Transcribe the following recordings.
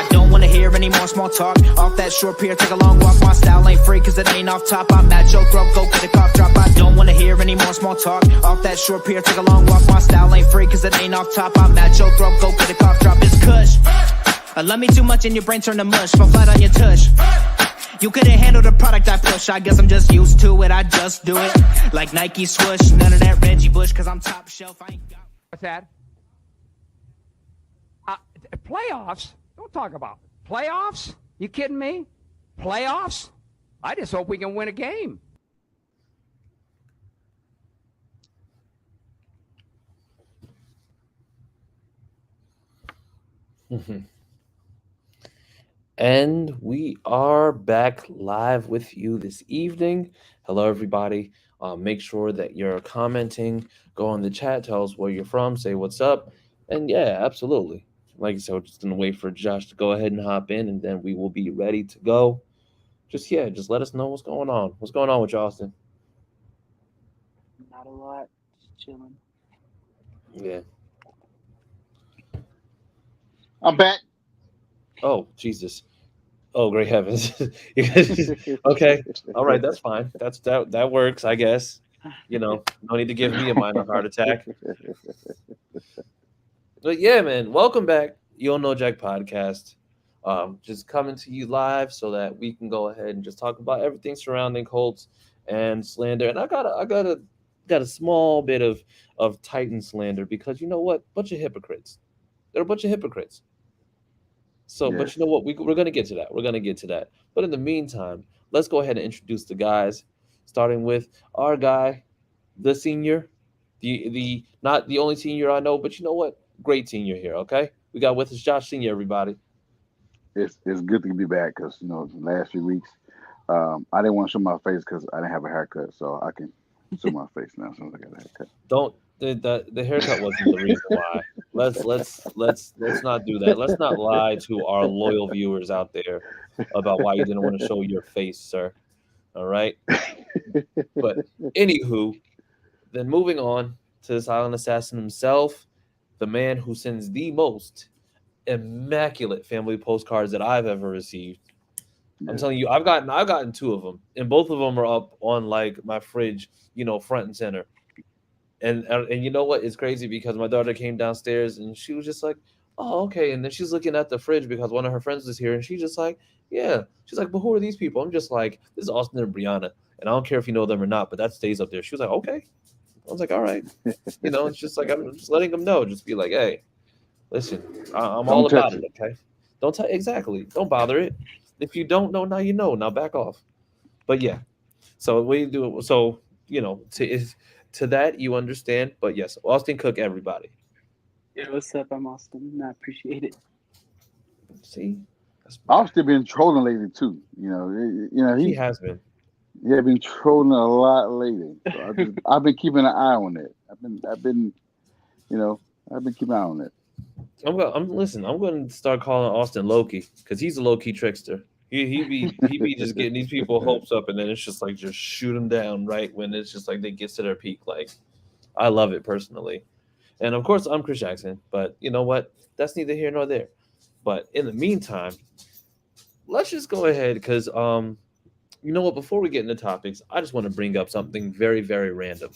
I don't wanna hear any more small talk. Off that short pier, take a long walk. My style ain't free cause it ain't off top. I'm at your throat, go get a cough drop. I don't wanna hear any more small talk. Off that short pier, take a long walk. My style ain't free cause it ain't off top. I'm at your throat, go get a cough drop. It's kush. I love me too much and your brain turn to mush. Fall flat on your tush. You couldn't handle the product I push. I guess I'm just used to it. I just do it like Nike swoosh. None of that Reggie Bush cause I'm top shelf. I ain't got... What's that? Playoffs? Don't talk about playoffs. You kidding me? Playoffs? I just hope we can win a game. And we are back live with you this evening. Hello, everybody. Make sure that you're commenting. Go on the chat. Tell us where you're from. Say what's up. And yeah, absolutely. Like I said, we're just going to wait for Josh to go ahead and hop in, and then we will be ready to go. Just let us know what's going on. What's going on with you, Austin? Not a lot. Just chilling. Yeah. I'm back. Oh, Jesus. Oh, great heavens. Okay. All right. That's fine. That works, I guess. You know, no need to give me a minor heart attack. But yeah, man, welcome back. YDKJAC Podcast. Just coming to you live so that we can go ahead and just talk about everything surrounding Colts and slander. And I got a small bit of Titan slander because you know what? Bunch of hypocrites. They're a bunch of hypocrites. So, yes. But you know what? We're going to get to that. We're going to get to that. But in the meantime, let's go ahead and introduce the guys, starting with our guy, the senior, the not the only senior I know, but you know what? Great senior here, okay? We got with us Josh Senior, everybody. It's good to be back because, you know, the last few weeks, I didn't want to show my face because I didn't have a haircut, so I can show my face now as soon as I got a haircut. The haircut wasn't the reason why. Let's not do that. Let's not lie to our loyal viewers out there about why you didn't want to show your face, sir. All right. But anywho, then moving on to the silent assassin himself, the man who sends the most immaculate family postcards that I've ever received. I'm telling you, I've gotten two of them, and both of them are up on like my fridge, you know, front and center. And you know what? It's crazy because my daughter came downstairs and she was just like, oh, okay. And then she's looking at the fridge because one of her friends was here, and she's just like, yeah. She's like, but who are these people? I'm just like, this is Austin and Brianna, and I don't care if you know them or not, but that stays up there. She was like, okay. I was like, all right. You know, it's just like, I'm just letting them know. Just be like, hey, listen, I'm all about it, okay? Exactly. Don't bother it. If you don't know, now you know. Now back off. But yeah. So we do it. So, you know, to that, you understand. But yes, Austin Cook, everybody. Yeah, what's up? I'm Austin. I appreciate it. See? Austin been trolling lately, too. You know, he has been. Yeah, been trolling a lot lately. So I've been keeping an eye on it. I've been keeping an eye on it. I'm going to start calling Austin Loki because he's a low-key trickster. He be just getting these people hopes up, and then it's just like just shoot them down right when it's just like they get to their peak. Like, I love it personally, and of course I'm Chris Jackson. But you know what? That's neither here nor there. But in the meantime, let's just go ahead because you know what? Before we get into topics, I just want to bring up something very, very random.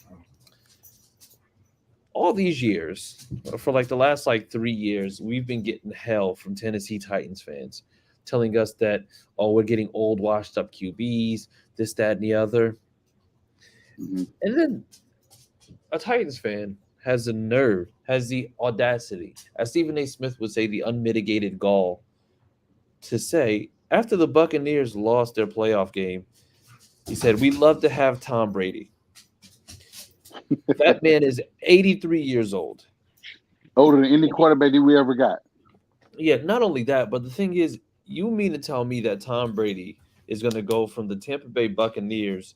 All these years, for like the last 3 years, we've been getting hell from Tennessee Titans fans, telling us that, oh, we're getting old, washed up QBs, this, that, and the other. Mm-hmm. And then a Titans fan has the nerve, has the audacity, as Stephen A. Smith would say, the unmitigated gall, to say, after the Buccaneers lost their playoff game, he said, we'd love to have Tom Brady. That man is 83 years old. Older than any quarterback that we ever got. Yeah, not only that, but the thing is, you mean to tell me that Tom Brady is going to go from the Tampa Bay Buccaneers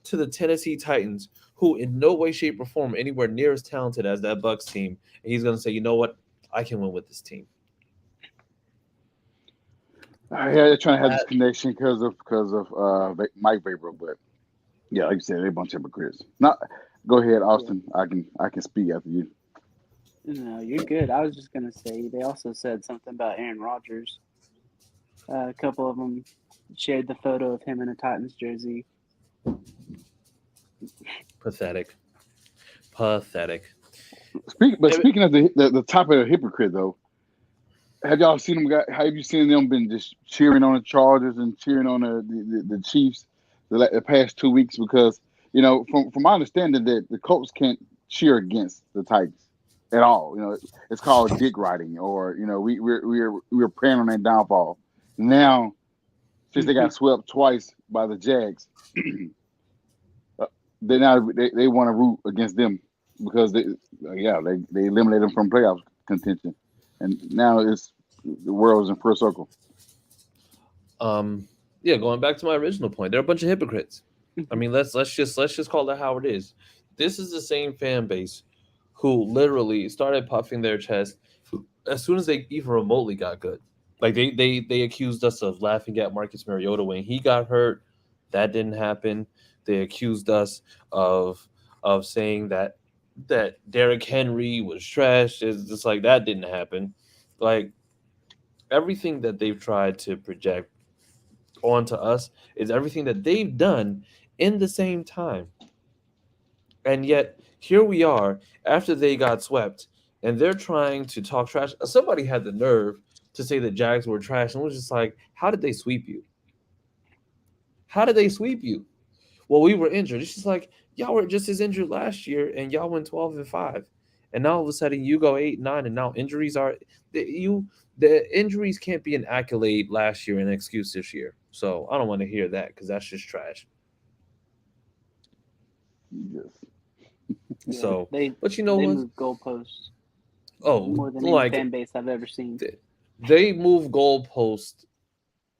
to the Tennessee Titans, who in no way, shape, or form anywhere near as talented as that Bucs team, and he's going to say, you know what, I can win with this team. Yeah, they're trying to have this connection because of Mike Vrabel, but yeah, like you said, they're a bunch of hypocrites. Now, go ahead, Austin. I can speak after you. No, you're good. I was just gonna say they also said something about Aaron Rodgers. A couple of them shared the photo of him in a Titans jersey. Pathetic. Speaking of the top of the hypocrite though, have y'all seen them? Have you seen them been just cheering on the Chargers and cheering on the Chiefs the past 2 weeks? Because from my understanding that the Colts can't cheer against the Titans at all. It's called dick riding, or we're preying on their downfall. Now, since they got swept twice by the Jags, they want to root against them because they eliminated them from playoff contention, and now the world's in full circle. Going back to my original point, they're a bunch of hypocrites. I mean, let's just call it how it is. This is the same fan base who literally started puffing their chest as soon as they even remotely got good. Like they accused us of laughing at Marcus Mariota when he got hurt. That didn't happen. They accused us of saying that Derrick Henry was trash. It's just like that didn't happen. Like everything that they've tried to project onto us is everything that they've done in the same time. And yet here we are after they got swept and they're trying to talk trash. Somebody had the nerve to say the Jags were trash and was just like, how did they sweep you? How did they sweep you? Well, we were injured. It's just like, y'all were just as injured last year and y'all went 12-5. And now all of a sudden you go 8-9 and now injuries are the injuries can't be an accolade last year and an excuse this year. So I don't want to hear that because that's just trash. Yes. So, but they what? move goalposts. Oh, more than any fan base I've ever seen. They move goalposts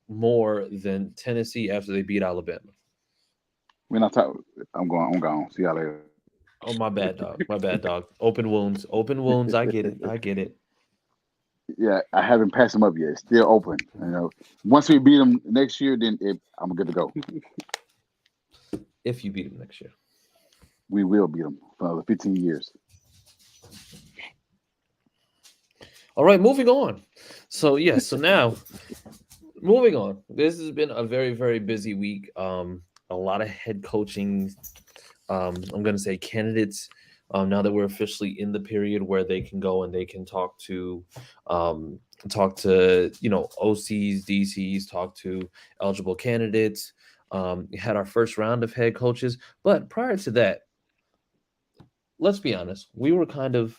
more than Tennessee after they beat Alabama. We're not talking. I'm gone. See y'all later. Oh, my bad, dog. Open wounds. I get it. Yeah, I haven't passed them up yet. It's still open. Once we beat them next year, then I'm good to go. If you beat them next year, we will beat them for another 15 years. All right, moving on. So now moving on. This has been a very, very busy week. A lot of head coaching. I'm going to say candidates. Now that we're officially in the period where they can go and they can talk to OCs, DCs, talk to eligible candidates. We had our first round of head coaches, but prior to that, let's be honest, we were kind of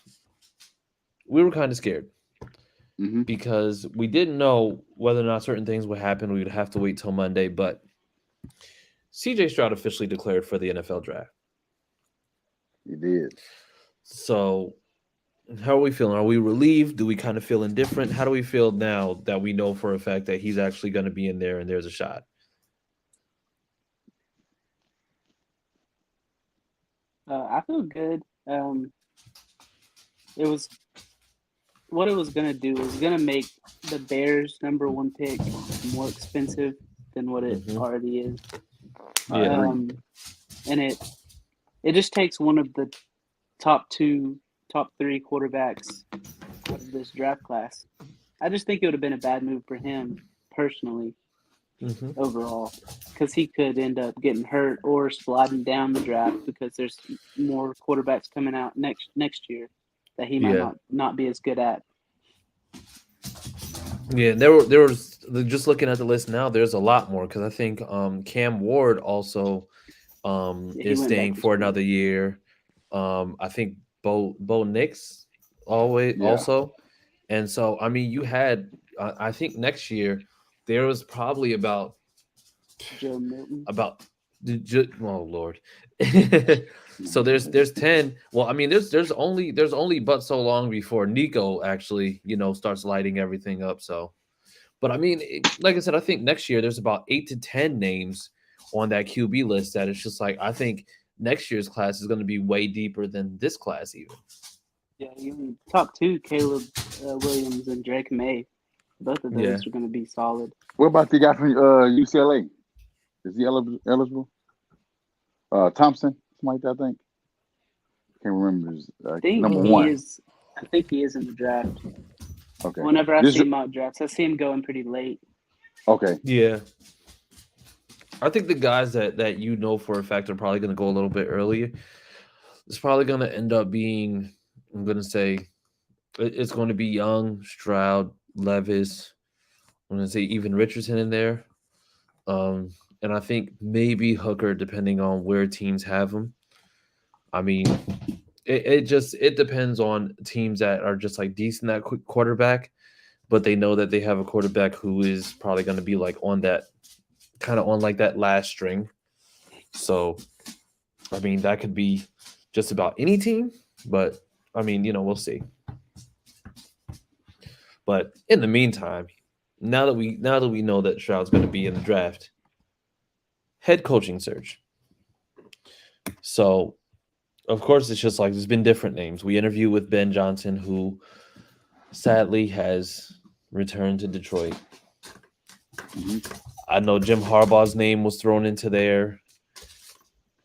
scared. Mm-hmm. Because we didn't know whether or not certain things would happen. We would have to wait till Monday, but CJ Stroud officially declared for the NFL draft. He did. So how are we feeling? Are we relieved? Do we kind of feel indifferent? How do we feel now that we know for a fact that he's actually going to be in there and there's a shot? I feel good. It was what it was going to do is going to make the Bears' number one pick more expensive than what it already is. Yeah. And it just takes one of the top three quarterbacks of this draft class. I just think it would have been a bad move for him personally, overall, because he could end up getting hurt or sliding down the draft because there's more quarterbacks coming out next year that he might not be as good at. Yeah, there was just looking at the list now. There's a lot more because I think Cam Ward also is staying for another year. I think Bo Nix also, and so I mean you had I think next year there was probably about Joe Milton. Oh Lord. So there's 10. Well, I mean there's only but so long before Nico actually starts lighting everything up. So, but I mean, like I said, I think next year there's about 8 to 10 names on that QB list that it's just like I think next year's class is going to be way deeper than this class even. Yeah, even top two, Caleb Williams and Drake May, both of those are going to be solid. What about the guy from UCLA? Is he eligible? Thompson, something like that, I think. Can't remember his number one. I think he is in the draft. Okay. Whenever I see mock drafts, I see him going pretty late. Okay. Yeah. I think the guys that you know for a fact are probably going to go a little bit earlier. It's probably going to end up being, I'm going to say, it's going to be Young, Stroud, Levis. I'm going to say even Richardson in there. And I think maybe Hooker, depending on where teams have him. I mean, it depends on teams that are just like decent at quarterback, but they know that they have a quarterback who is probably going to be like on that kind of on like that last string. So, I mean, that could be just about any team, but I mean, we'll see. But in the meantime, now that we know that Stroud's going to be in the draft, head coaching search. So, of course, it's just like there's been different names. We interviewed with Ben Johnson, who sadly has returned to Detroit. Mm-hmm. I know Jim Harbaugh's name was thrown into there.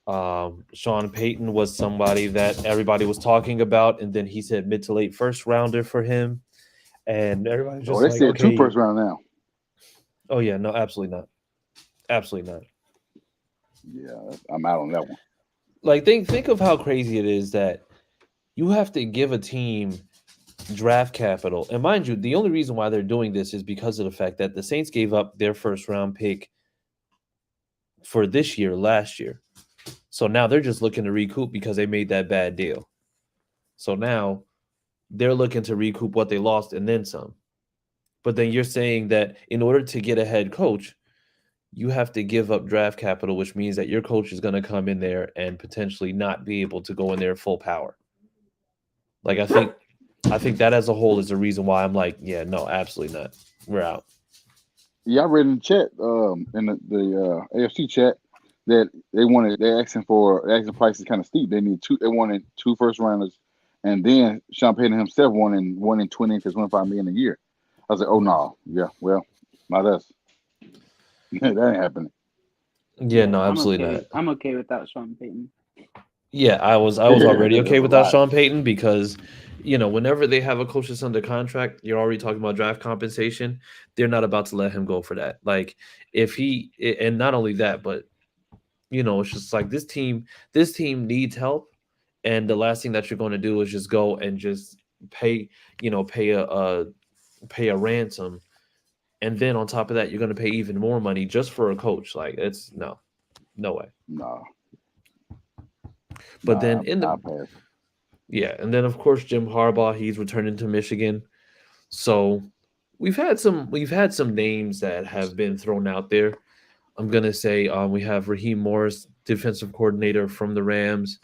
Sean Payton was somebody that everybody was talking about, and then he said mid to late first rounder for him. And everybody's just they said 2 first round now. Oh, yeah. No, absolutely not. Absolutely not. Yeah, I'm out on that one. Like, think of how crazy it is that you have to give a team draft capital. And mind you, the only reason why they're doing this is because of the fact that the Saints gave up their first round pick for this year, last year. So now they're just looking to recoup because they made that bad deal. So now they're looking to recoup what they lost and then some. But then you're saying that in order to get a head coach, you have to give up draft capital, which means that your coach is going to come in there and potentially not be able to go in there full power. Like, I think that as a whole is the reason why I'm like, yeah, no, absolutely not. We're out. Yeah, I read in the chat, in the AFC chat, that they're asking price is kind of steep. They wanted 2 first rounders, and then Sean Payton himself wanted 1 in 20 to 25 million a year. I was like, oh no, yeah, well, not us. That ain't happening. Yeah, no, absolutely not. not. I'm okay without Sean Payton. Yeah, I was already okay without Sean Payton because, whenever they have a coach that's under contract, you're already talking about draft compensation. They're not about to let him go for that. Like, and not only that, but it's just like this team needs help, and the last thing that you're going to do is just go and just pay a ransom, and then on top of that, you're going to pay even more money just for a coach. Like, it's no way. No. But then and then of course Jim Harbaugh, he's returning to Michigan. So we've had some names that have been thrown out there. I'm gonna say we have Raheem Morris, defensive coordinator from the Rams.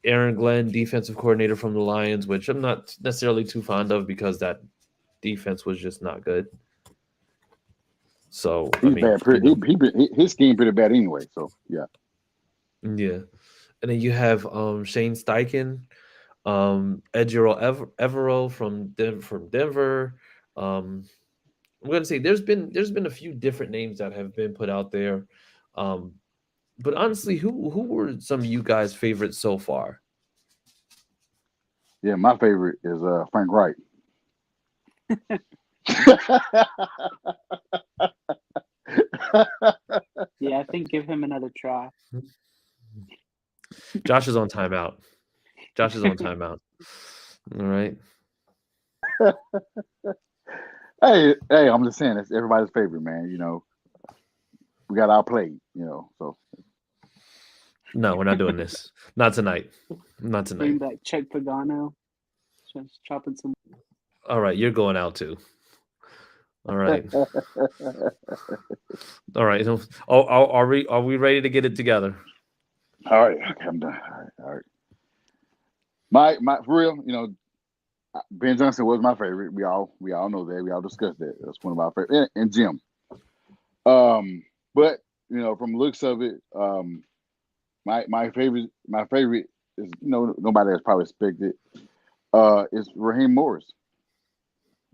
Aaron Glenn, defensive coordinator from the Lions, which I'm not necessarily too fond of because that defense was just not good. So he's bad. His scheme pretty bad anyway. So yeah. Yeah, and then you have Shane Steichen, Ejiro Evero from Denver. I'm going to say there's been a few different names that have been put out there, but honestly, who were some of you guys' favorites so far? Yeah, my favorite is Frank Wright. Yeah, I think give him another try. Josh is on timeout. All right. Hey, I'm just saying it's everybody's favorite, man. We got outplayed, so. No, we're not doing this. Not tonight. Not tonight. Bring back Chuck Pagano. Just chopping some. All right, you're going out too. All right. All right. Oh, are we ready to get it together? All right. Okay, I'm done. All right. My for real, Ben Johnson was my favorite. We all know that. We all discussed that. That's one of our favorite. And Jim. But from the looks of it, my favorite is nobody has probably expected is Raheem Morris.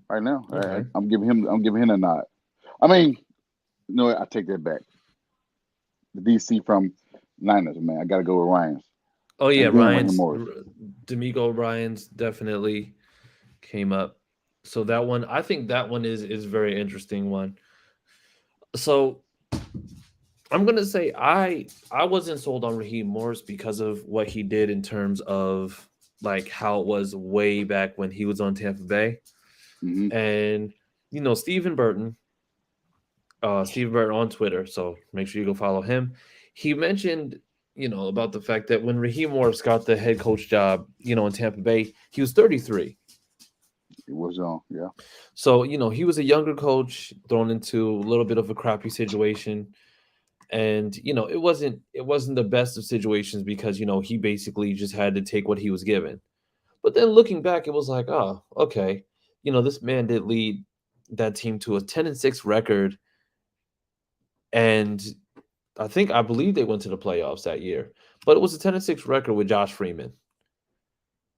Right now, okay. I'm giving him a nod. I mean, I take that back. The DC from Niners, man. I got to go with Ryan's. Oh yeah, Ryan's. D'Amico Ryan's definitely came up. So that one, I think that one is very interesting one. So I'm gonna say I wasn't sold on Raheem Morris because of what he did in terms of like how it was way back when he was on Tampa Bay. Hmm. And Stephen Burton on Twitter, so make sure you go follow him. He mentioned, about the fact that when Raheem Morris got the head coach job, in Tampa Bay, he was 33. It was on, yeah. So, he was a younger coach thrown into a little bit of a crappy situation. And, it wasn't the best of situations because, he basically just had to take what he was given. But then looking back, it was like, oh, okay. This man did lead that team to a 10-6 record. And I believe they went to the playoffs that year. But it was a 10-6 record with Josh Freeman.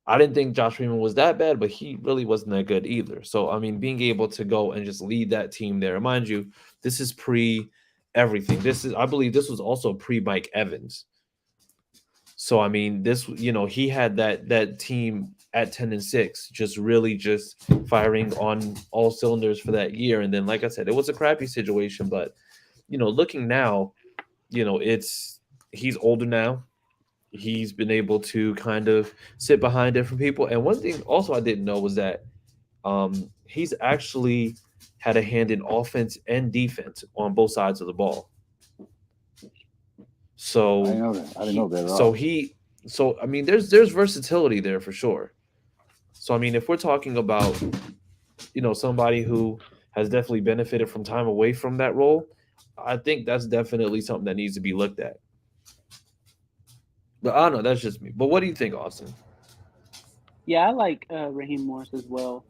I didn't think Josh Freeman was that bad, but he really wasn't that good either. So, I mean, being able to go and just lead that team there, mind you, this is pre everything. I believe this was also pre Mike Evans. So, I mean, he had that team at 10-6, just really just firing on all cylinders for that year. And then, like I said, it was a crappy situation, but, looking now, he's older now. He's been able to kind of sit behind different people. And one thing also I didn't know was that he's actually had a hand in offense and defense on both sides of the ball. So I know that. I didn't know that at all. So I mean, there's versatility there for sure. So I mean, if we're talking about somebody who has definitely benefited from time away from that role, I think that's definitely something that needs to be looked at. But I don't know. That's just me. But what do you think, Austin? Yeah, I like Raheem Morris as well.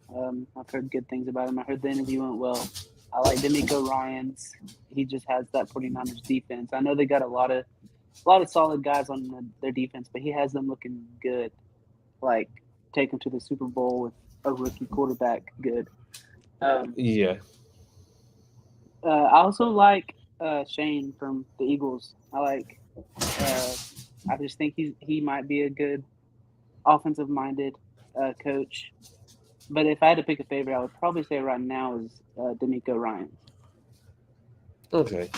I've heard good things about him. I heard the interview went well. I like D'Amico Ryans. He just has that 49ers defense. I know they got a lot of solid guys on their defense, but he has them looking good. Like, take them to the Super Bowl with a rookie quarterback good. Yeah. I also like Shane from the Eagles. I just think he might be a good offensive-minded coach. But if I had to pick a favorite, I would probably say right now is D'Amico Ryans. Okay.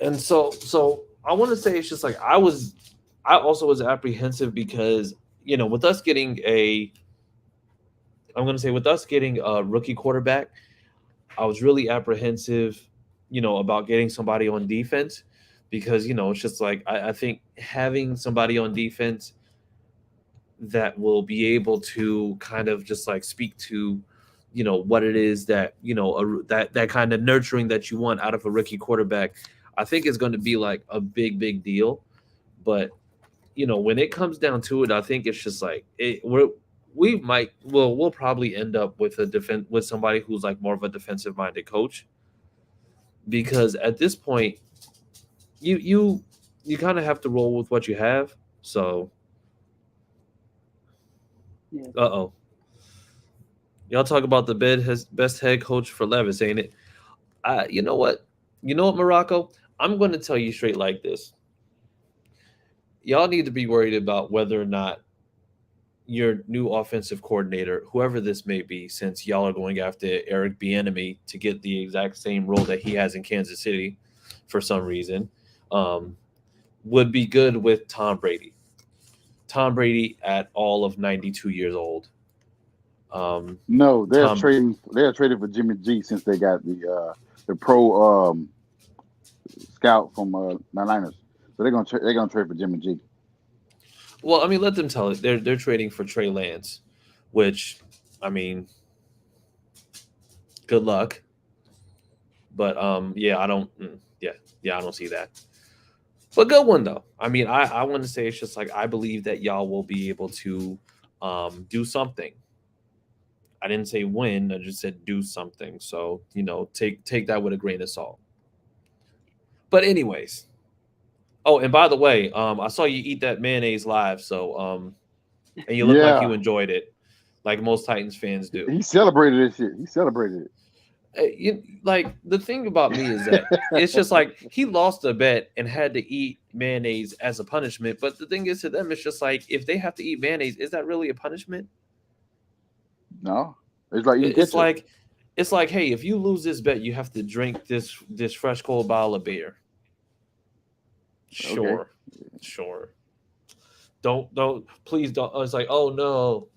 And so I want to say it's just like I also was apprehensive because with us getting a rookie quarterback, I was really apprehensive, about getting somebody on defense because it's just like I think having somebody on defense that will be able to kind of just like speak to what it is that that kind of nurturing that you want out of a rookie quarterback, I think is going to be like a big deal. But when it comes down to it, I think it's just like we'll probably end up with with somebody who's like more of a defensive minded coach, because at this point you kind of have to roll with what you have. So Yeah. Y'all talk about the best head coach for Levis, ain't it? You know what, Morocco? I'm going to tell you straight like this. Y'all need to be worried about whether or not your new offensive coordinator, whoever this may be, since y'all are going after Eric Bieniemy to get the exact same role that he has in Kansas City for some reason, would be good with Tom Brady. Tom Brady at all of 92 years old. No, they're trading for Jimmy G since they got the pro scout from the Niners. So they're gonna trade for Jimmy G. Well, I mean, let them tell it. They're trading for Trey Lance, which, I mean, good luck. But I don't see that. But good one though. I mean, I want to say it's just like I believe that y'all will be able to do something. I didn't say win. I just said do something. So take that with a grain of salt. But anyways. Oh, and by the way, I saw you eat that mayonnaise live. So and you look like you enjoyed it, like most Titans fans do. He celebrated this shit. He celebrated it. Like the thing about me is that it's just like he lost a bet and had to eat mayonnaise as a punishment. But the thing is, to them, it's just like if they have to eat mayonnaise, is that really a punishment? No, It's like eating ketchup. It's like, hey, if you lose this bet, you have to drink this fresh cold bottle of beer. Sure. Please don't. It's like, oh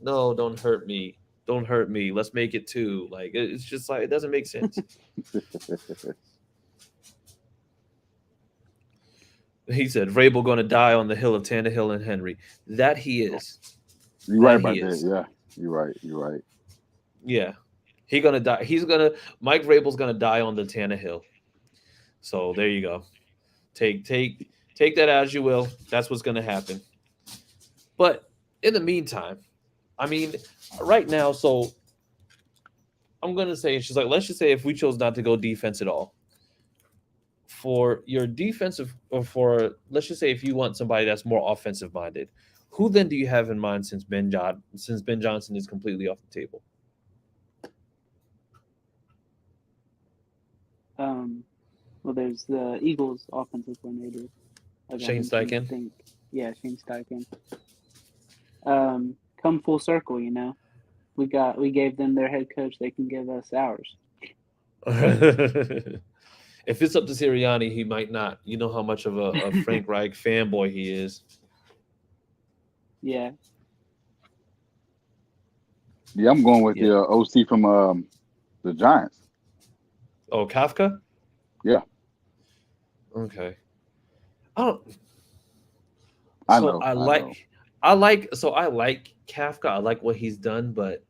no, don't hurt me. Don't hurt me. Let's make it two. Like, it's just like, it doesn't make sense. He said, Vrabel going to die on the hill of Tannehill and Henry. That he is. You're right about that. Yeah, you're right. Yeah. He's going to die. Mike Vrabel's going to die on the Tannehill. So there you go. Take that as you will. That's what's going to happen. But in the meantime, I mean, right now, so I'm going to say, it's just like, let's just say if we chose not to go defense at all, for your defensive, or for, let's just say if you want somebody that's more offensive minded, who then do you have in mind since Ben Johnson is completely off the table? Well, there's the Eagles offensive coordinator. Shane Steichen? Shane Steichen. Come full circle, you know. We gave them their head coach, they can give us ours. If it's up to Sirianni, he might not. You know how much of a Frank Reich fanboy he is. Yeah. Yeah, I'm going with the OC from the Giants. Oh, Kafka? Yeah. Okay. I like Kafka. I like what he's done, but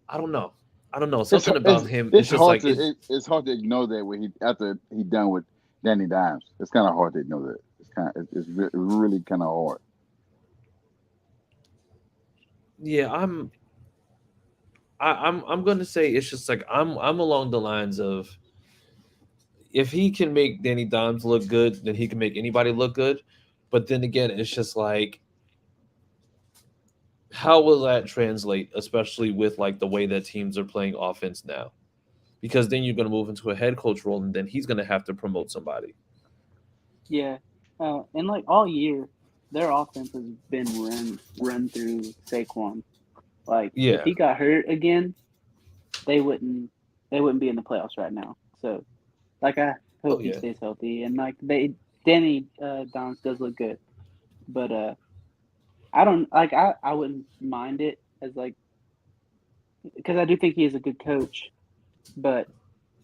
I don't know. Something about him. It's just hard like it's hard to ignore that when after he done with Danny Dimes. It's kind of hard to ignore that. It's really kind of hard. Yeah, I'm going to say it's just like I'm along the lines of, if he can make Danny Dimes look good, then he can make anybody look good. But then again, it's just like, how will that translate, especially with like the way that teams are playing offense now? Because then you're going to move into a head coach role, and then he's going to have to promote somebody. Yeah, and like all year, their offense has been run through Saquon. Like, if he got hurt again, they wouldn't be in the playoffs right now. So, like, I hope he stays healthy, and like Danny Dimes does look good, but I wouldn't mind it as like, because I do think he is a good coach, but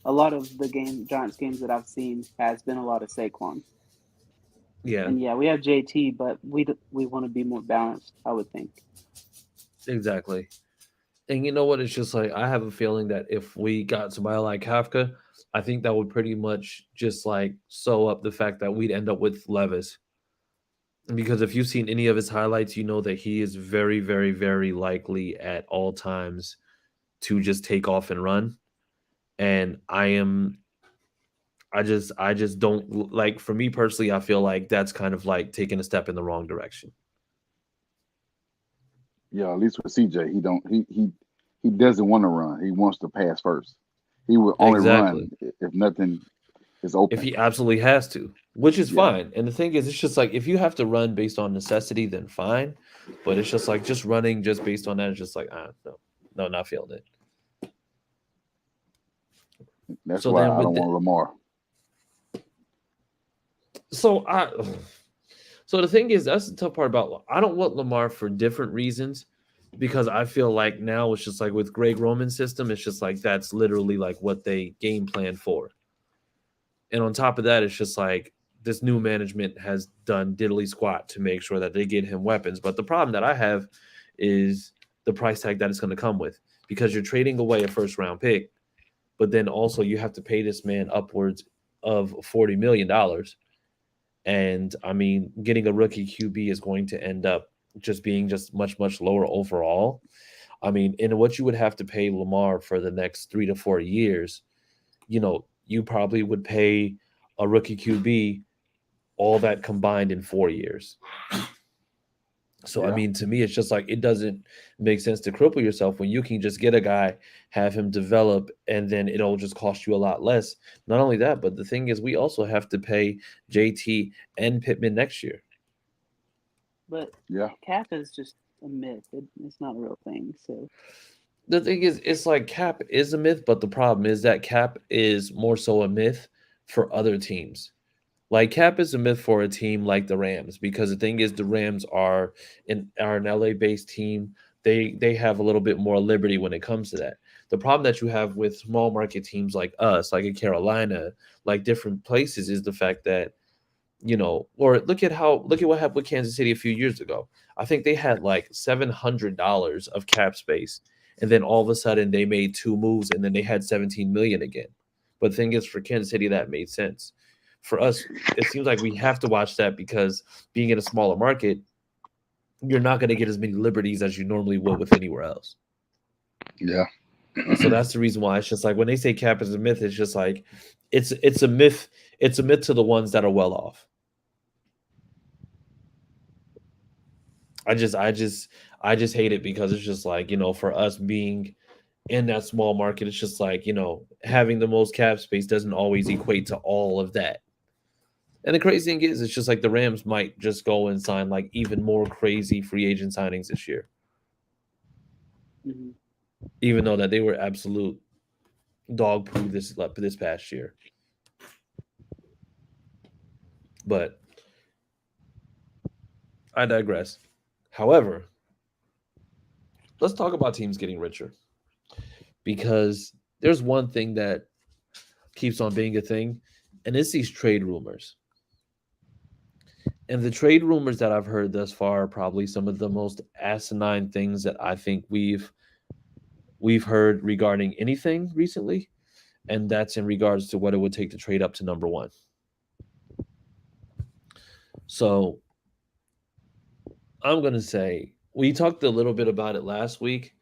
a lot of the Giants games that I've seen has been a lot of Saquon. Yeah, and we have JT, but we want to be more balanced, I would think. Exactly. And you know what? It's just like, I have a feeling that if we got somebody like Kafka, I think that would pretty much just like sew up the fact that we'd end up with Levis. Because if you've seen any of his highlights, you know that he is very, very, very likely at all times to just take off and run. And I just don't like, for me personally, I feel like that's kind of like taking a step in the wrong direction. Yeah, at least with CJ, he doesn't want to run. He wants to pass first. He will only run if nothing is open. If he absolutely has to, which is fine. And the thing is, it's just like, if you have to run based on necessity, then fine. But it's just like, just running just based on that is just like, no, not feeling it. That's why I don't want Lamar. So the thing is, that's the tough part about, I don't want Lamar for different reasons, because I feel like now it's just like with Greg Roman's system, it's just like that's literally like what they game plan for. And on top of that, it's just like this new management has done diddly squat to make sure that they get him weapons. But the problem that I have is the price tag that it's going to come with, because you're trading away a first round pick, but then also you have to pay this man upwards of $40 million. And I mean, getting a rookie QB is going to end up just being just much, much lower overall. I mean, in what you would have to pay Lamar for the next 3 to 4 years, you know, you probably would pay a rookie QB all that combined in 4 years. So, I mean, to me, it's just like, it doesn't make sense to cripple yourself when you can just get a guy, have him develop, and then it'll just cost you a lot less. Not only that, but the thing is, we also have to pay JT and Pittman next year. But Cap is just a myth. It's not a real thing. So The thing is, it's like Cap is a myth, but the problem is that Cap is more so a myth for other teams. Like Cap is a myth for a team like the Rams because the thing is the Rams are an LA based team. They have a little bit more liberty when it comes to that. The problem that you have with small market teams like us, like in Carolina, like different places, is the fact that or look at what happened with Kansas City a few years ago. I think they had like $700 of cap space, and then all of a sudden they made two moves, and then they had 17 million again. But the thing is, for Kansas City, that made sense. For us, it seems like we have to watch that because being in a smaller market, you're not going to get as many liberties as you normally would with anywhere else. Yeah. So that's the reason why it's just like when they say cap is a myth, it's just like it's a myth. It's a myth to the ones that are well off. I just hate it because it's just like, for us being in that small market, it's just like, having the most cap space doesn't always equate to all of that. And the crazy thing is, it's just like the Rams might just go and sign like even more crazy free agent signings this year. Mm-hmm. Even though that they were absolute dog poo this past year. But I digress. However, let's talk about teams getting richer. Because there's one thing that keeps on being a thing, and it's these trade rumors. And the trade rumors that I've heard thus far are probably some of the most asinine things that I think we've heard regarding anything recently, and that's in regards to what it would take to trade up to number one. So I'm going to say we talked a little bit about it last week,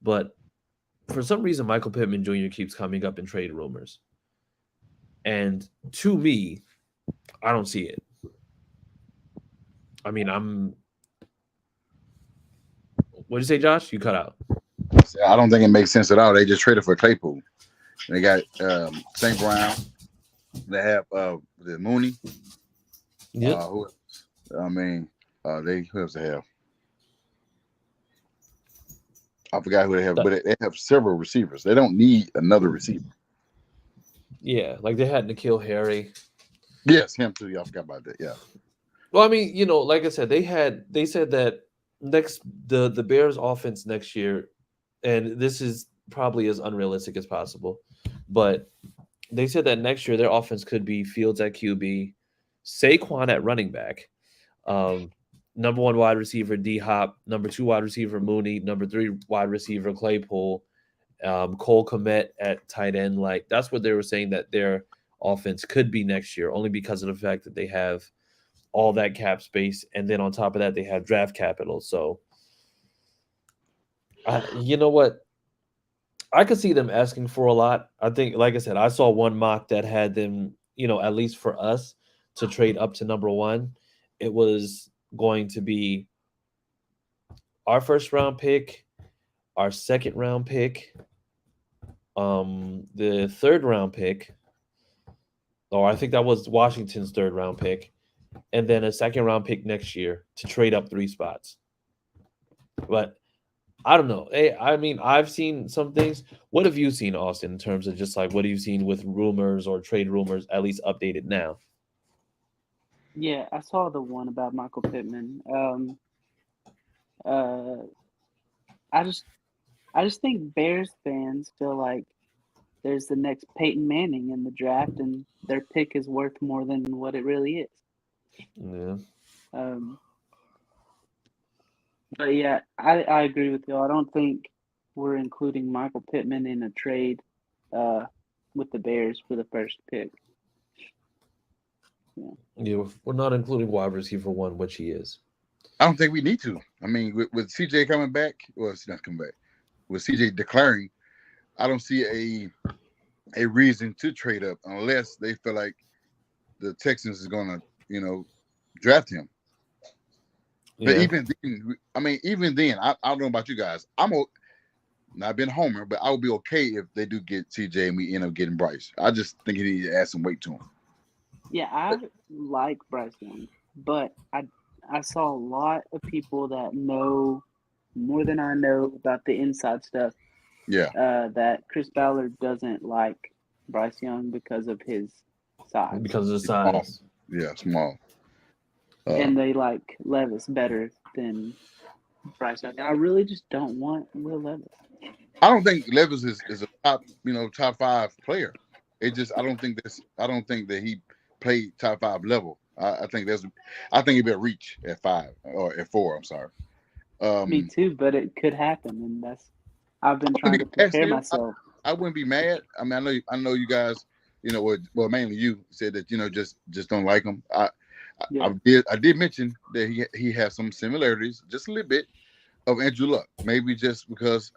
but for some reason, Michael Pittman Jr. keeps coming up in trade rumors. And to me, I don't see it. I mean, what'd you say, Josh? You cut out. I don't think it makes sense at all. They just traded for Claypool. They got St. Brown. They have the Mooney. Yeah. Who else they have? I forgot who they have, but they have several receivers. They don't need another receiver. Yeah, like they had N'Keal Harry. Yes, him too. I forgot about that. Yeah. Well, I mean, like I said, they said that the Bears offense next year, and this is probably as unrealistic as possible, but they said that next year their offense could be Fields at QB, Saquon at running back, number one wide receiver D Hop, number two wide receiver Mooney, number three wide receiver Claypool, Cole Kmet at tight end. Like that's what they were saying that their offense could be next year, only because of the fact that they have all that cap space, and then on top of that, they have draft capital. So, you know what? I could see them asking for a lot. I think, like I said, I saw one mock that had them, at least for us to trade up to number one. It was going to be our first round pick, our second round pick, the third round pick, or I think that was Washington's third round pick, and then a second round pick next year to trade up 3 spots. But I don't know. Hey, I mean, I've seen some things. What have you seen, Austin, in terms of just like what have you seen with rumors or trade rumors, at least updated now? Yeah, I saw the one about Michael Pittman. I just think Bears fans feel like there's the next Peyton Manning in the draft, and their pick is worth more than what it really is. Yeah. But yeah, I agree with you. I don't think we're including Michael Pittman in a trade with the Bears for the first pick. Yeah, we're not including wide receiver one, which he is. I don't think we need to. I mean, with CJ coming back, well, it's not coming back. With CJ declaring, I don't see a reason to trade up unless they feel like the Texans is going to, draft him. Yeah. But even then, I don't know about you guys. Not being a homer, but I would be okay if they do get CJ and we end up getting Bryce. I just think he needs to add some weight to him. Yeah, I like Bryce Young, but I saw a lot of people that know more than I know about the inside stuff Yeah. That Chris Ballard doesn't like Bryce Young because of his size, because of the Small. size. Yeah, small. and they like Levis better than Bryce Young. And I really just don't want Will Levis. I don't think Levis is a top 5 player. I don't think that he played top 5 level. I think he'd be a reach at 5 or at 4. I'm sorry. Me too, but it could happen, and I've been trying to prepare myself. I wouldn't be mad. I mean, I know you guys, well, mainly you said that just don't like him. I did mention that he has some similarities, just a little bit, of Andrew Luck. Maybe just because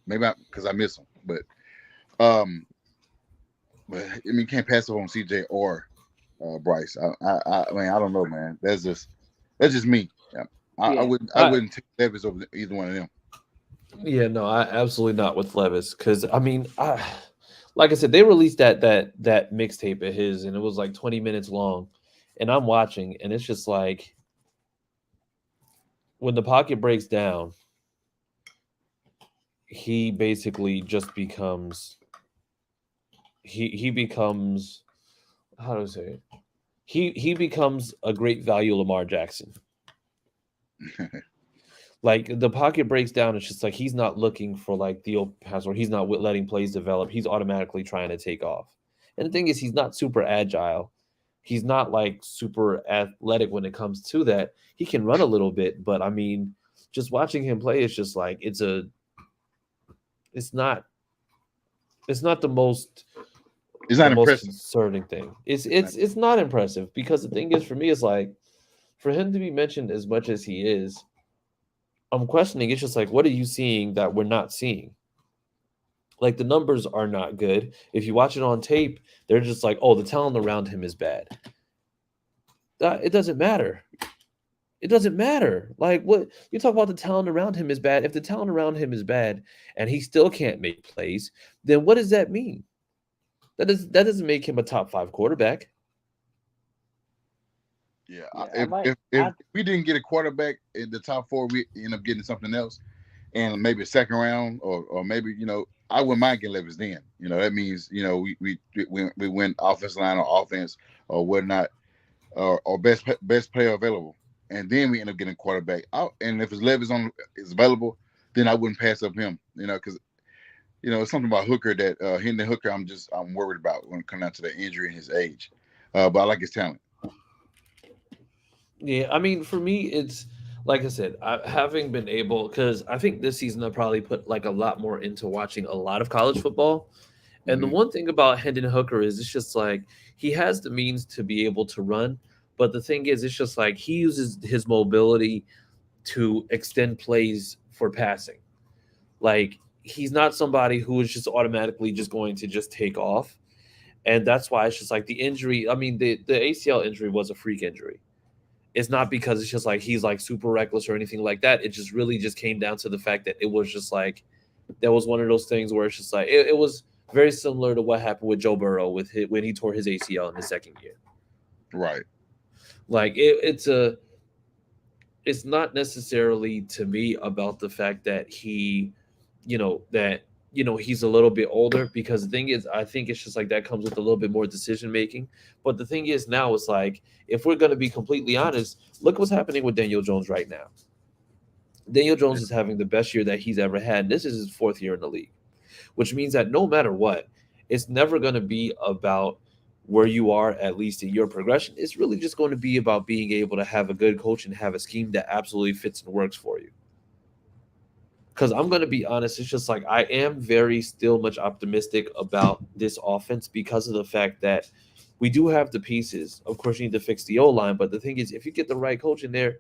because I miss him. But I mean, can't pass up on CJ or Bryce. I mean, I don't know, man. That's just me. I wouldn't take Levis over either one of them. Yeah, no, I absolutely not with Levis, because I mean, like I said, they released that mixtape of his, and it was like 20 minutes long, and I'm watching, and it's just like when the pocket breaks down, he basically just becomes he becomes, how do I say it? He becomes a great value Lamar Jackson. Like the pocket breaks down, it's just like he's not looking for like the open pass, or he's not letting plays develop. He's automatically trying to take off. And the thing is, he's not super agile. He's not like super athletic when it comes to that. He can run a little bit, but I mean, just watching him play, it's just like it's not the most. It's not the most impressive. concerning thing. It's not impressive, because the thing is, for me, it's like for him to be mentioned as much as he is, I'm questioning. It's just like, what are you seeing that we're not seeing? Like the numbers are not good. If you watch it on tape, they're just like, oh, the talent around him is bad. It doesn't matter. It doesn't matter. Like what you talk about, the talent around him is bad. If the talent around him is bad and he still can't make plays, then what does that mean? That doesn't make him a top 5 quarterback. Yeah, if we didn't get a quarterback in the top 4, we end up getting something else, and maybe a second round, or maybe I wouldn't mind getting Levis then. That means we went offensive line or offense or whatnot, or best player available, and then we end up getting a quarterback out. And if Levis is available, then I wouldn't pass up him. Because it's something about Hooker that Hendon Hooker I'm worried about when it comes down to the injury and his age, but I like his talent. Yeah, I mean, for me, it's like I said, having been able, because I think this season I probably put like a lot more into watching a lot of college football. And the one thing about Hendon Hooker is it's just like he has the means to be able to run. But the thing is, it's just like he uses his mobility to extend plays for passing. Like he's not somebody who is just automatically just going to just take off. And that's why it's just like the injury. I mean, the ACL injury was a freak injury. It's not because it's just like he's like super reckless or anything like that. It just really just came down to the fact that it was just like that was one of those things where it's just like it was very similar to what happened with Joe Burrow when he tore his ACL in his second year. Right. Like it's not necessarily to me about the fact that he, he's a little bit older, because the thing is, I think it's just like that comes with a little bit more decision making. But the thing is, now it's like, if we're going to be completely honest, look what's happening with Daniel Jones right now. Daniel Jones is having the best year that he's ever had. This is his 4th year in the league, which means that no matter what, it's never going to be about where you are, at least in your progression. It's really just going to be about being able to have a good coach and have a scheme that absolutely fits and works for you. Because I'm going to be honest, it's just like I am very still much optimistic about this offense because of the fact that we do have the pieces. Of course, you need to fix the O-line, but the thing is, if you get the right coach in there,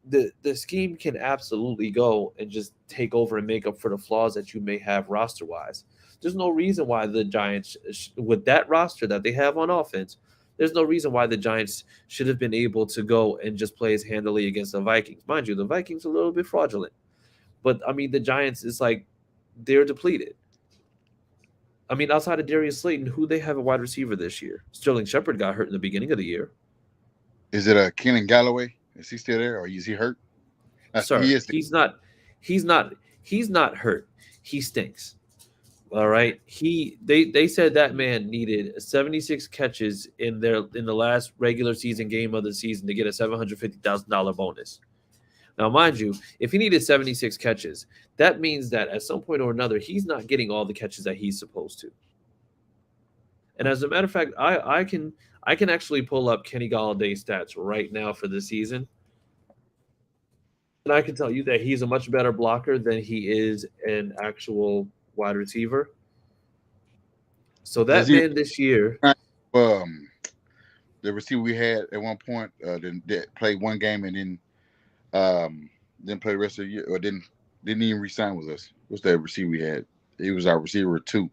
the scheme can absolutely go and just take over and make up for the flaws that you may have roster-wise. There's no reason why the Giants, with that roster that they have on offense, there's no reason why the Giants should have been able to go and just play as handily against the Vikings. Mind you, the Vikings are a little bit fraudulent. But, I mean, the Giants, is like they're depleted. I mean, outside of Darius Slayton, who they have a wide receiver this year? Sterling Shepard got hurt in the beginning of the year. Is it Kenan Galloway? Is he still there, or is he hurt? Sir, he's not hurt. He stinks. All right. They said that man needed 76 catches in the last regular season game of the season to get a $750,000 bonus. Now, mind you, if he needed 76 catches, that means that at some point or another, he's not getting all the catches that he's supposed to. And as a matter of fact, I can actually pull up Kenny Galladay's stats right now for the season. And I can tell you that he's a much better blocker than he is an actual wide receiver. So that man this year, the receiver we had at one point that played one game and then didn't play the rest of the year, or didn't even re-sign with us. What's that receiver we had? He was our receiver 2.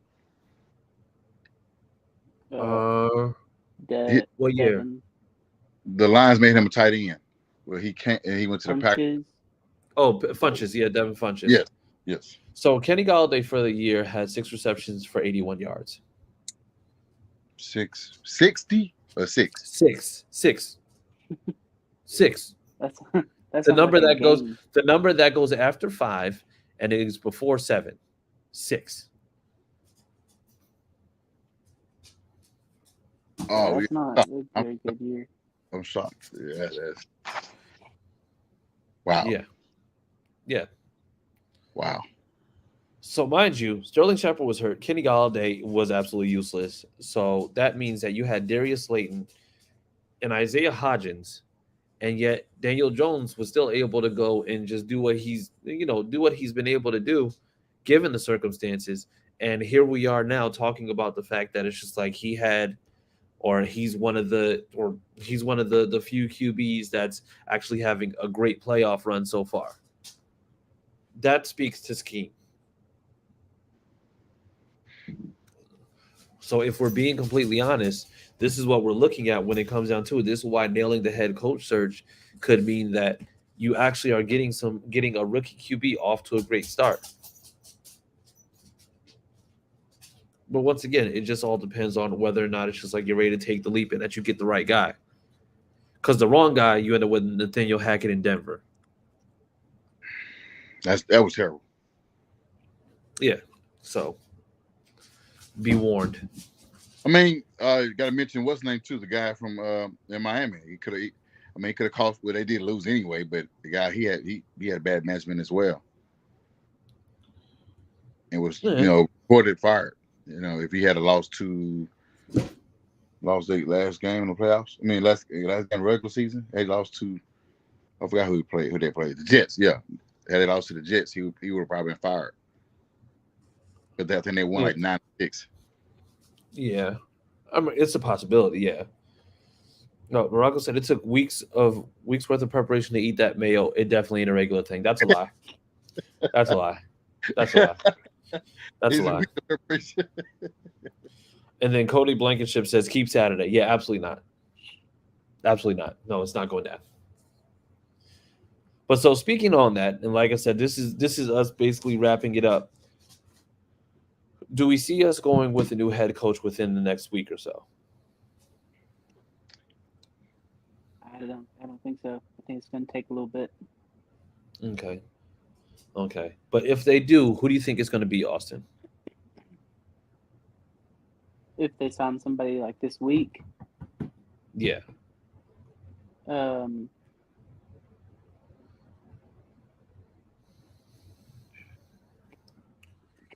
what year? The Lions made him a tight end. Well, he can't, and he went to the Packers. Oh, Funches, yeah, Devin Funches. Yes. So Kenny Galladay for the year had 6 receptions for 81 yards. 60 or 6? 6. That's the number that goes after 5 and it is before 7. 6. Oh, that's not a very good year. I'm shocked. Yeah, that's wow. Yeah. Wow. So mind you, Sterling Shepard was hurt. Kenny Galladay was absolutely useless. So that means that you had Darius Slayton and Isaiah Hodgins, and yet Daniel Jones was still able to go and just do what he's been able to do, given the circumstances. And here we are now talking about the fact that it's just like he's one of the few QBs that's actually having a great playoff run so far. That speaks to scheme. So if we're being completely honest, this is what we're looking at when it comes down to it. This is why nailing the head coach search could mean that you actually are getting a rookie QB off to a great start. But once again, it just all depends on whether or not it's just like you're ready to take the leap and that you get the right guy. Because the wrong guy, you end up with Nathaniel Hackett in Denver. That was terrible. Yeah. So be warned. I mean, you got to mention what's his name too. The guy from in Miami. He could have cost. Well, they did lose anyway, but the guy he had bad management as well, and was reported fired. If he had lost the last game in the playoffs. I mean, last game regular season, they lost to. I forgot who they played. The Jets. Yeah, had they lost to the Jets, he would have probably been fired. But I think they won like 9-6. Yeah, I mean, it's a possibility. Yeah. No, Morocco said it took weeks worth of preparation to eat that mayo. It definitely ain't a regular thing. That's a lie. That's a lie. That's a lie. That's a lie. And then Cody Blankenship says keep Saturday. Yeah, absolutely not. Absolutely not. No, it's not going down. But so speaking on that, and like I said, this is us basically wrapping it up. Do we see us going with a new head coach within the next week or so? I don't think so. I think it's going to take a little bit. Okay. But if they do, who do you think is going to be, Austin? If they sign somebody like this week. Yeah.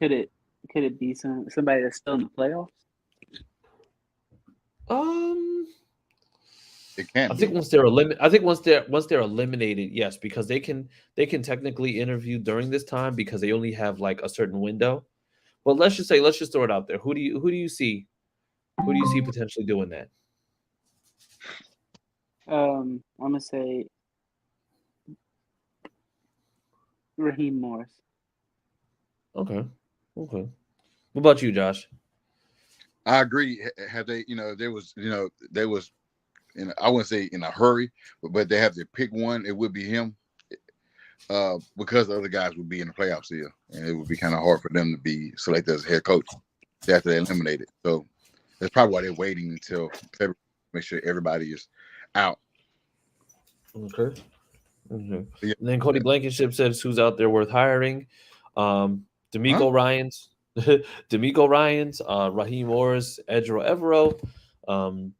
Could it be somebody that's still in the playoffs? It can. I think once they're eliminated, yes, because they can technically interview during this time because they only have like a certain window. But let's just throw it out there. Who do you see potentially doing that? I'm gonna say Raheem Morris. Okay. What about you, Josh? I agree. Have they? There was. They was. I wouldn't say in a hurry, but they have to pick one. It would be him, because the other guys would be in the playoffs here, and it would be kind of hard for them to be selected as head coach after they're eliminated. So that's probably why they're waiting until February to make sure everybody is out. Okay. Mm-hmm. Yeah. And then Cody Blankenship says who's out there worth hiring. D'Amico Ryans. D'Amico Ryans, Raheem Morris, Edro Evero.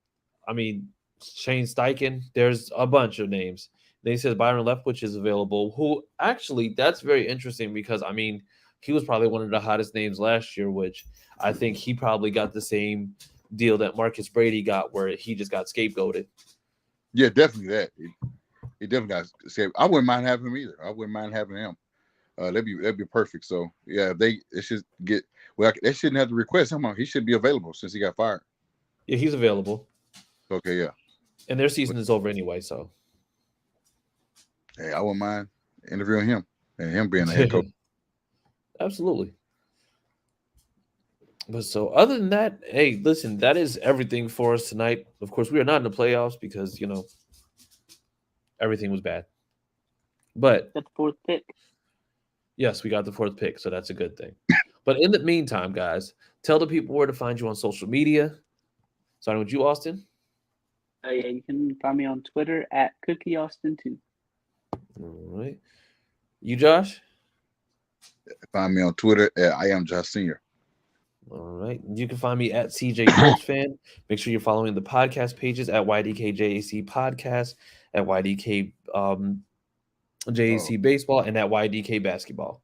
I mean, Shane Steichen. There's a bunch of names. Then he says Byron Leftwich is available, who actually, that's very interesting because, I mean, he was probably one of the hottest names last year, which I think he probably got the same deal that Marcus Brady got where he just got scapegoated. Yeah, definitely that. He definitely got scapegoated. I wouldn't mind having him either. I wouldn't mind having him. That'd be perfect. So yeah, they should get they shouldn't have to request him. He should be available since he got fired. Yeah, he's available. Okay, yeah. And their season is over anyway, so. Hey, I wouldn't mind interviewing him and him being the head coach. Absolutely. But so other than that, hey, listen, that is everything for us tonight. Of course, we are not in the playoffs because, everything was bad. But Got the fourth pick. yes, we got the fourth pick, so that's a good thing. But in the meantime, guys, tell the people where to find you on social media. Starting with you, Austin. Oh yeah, you can find me on Twitter at CookieAustin2. All right. You, Josh? Find me on Twitter at I am Josh Senior. All right. You can find me at CJ Colts Fan. Make sure you're following the podcast pages at YDKJAC Podcast, at YDK JAC Baseball, and at YDK Basketball.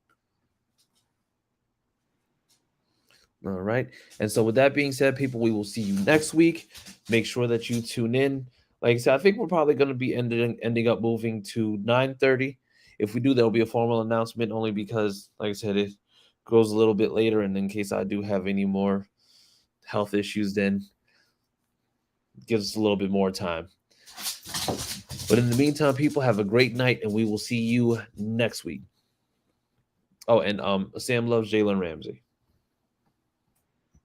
All right. And so with that being said, people, we will see you next week. Make sure that you tune in. Like I said, I think we're probably going to be ending up moving to 9:30. If we do, there will be a formal announcement only because, like I said, it goes a little bit later. And in case I do have any more health issues, then it gives us a little bit more time. But in the meantime, people, have a great night, and we will see you next week. Oh, and Sam loves Jalen Ramsey.